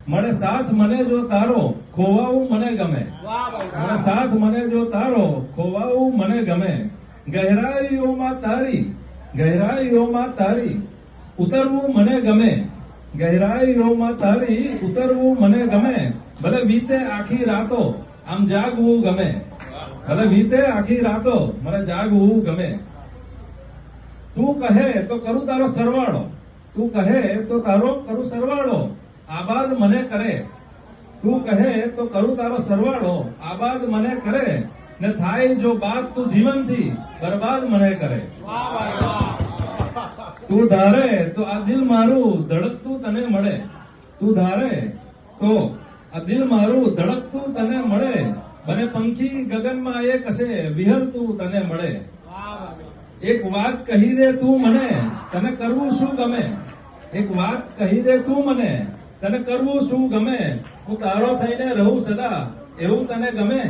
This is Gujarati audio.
મને સાથ મને જો તારો ખોવાવું મને ગમે. મને સાથ મને જો તારો ખોવાવું મને ગમે. ગહેરાઈઓમાં તારી ઉતરવું મને ગમે. ગહેરાઈઓમાં તારી ઉતરવું મને ગમે. ભલે વીતે આખી રાતો આમ જાગવું ગમે. ભલે વીતે આખી રાતો મને જાગવું ગમે. તું કહે તો કરું તારો સરવાળો. તું કહે તો તારો કરું સરવાળો. આબાદ મને કરે. તું કહે તો કરું તારો સરવાળો. આબાદ મને કરે. ને થાય જો બાત તું જીવનથી બરબાદ મને કરે. તું ધારે તો આ દિલ મારું ધડકતું તને મળે. તું ધારે તો આ દિલ મારું ધડકતું તને મળે. મને પંખી ગગનમાં એક હશે વિહરતું તને મળે. એક વાત કહી દે તું મને તને કરવું શું ગમે. એક વાત કહી દે તું મને તને કરવું શું ગમે. હું તારો થઈને રહું સદા એવું તને ગમે.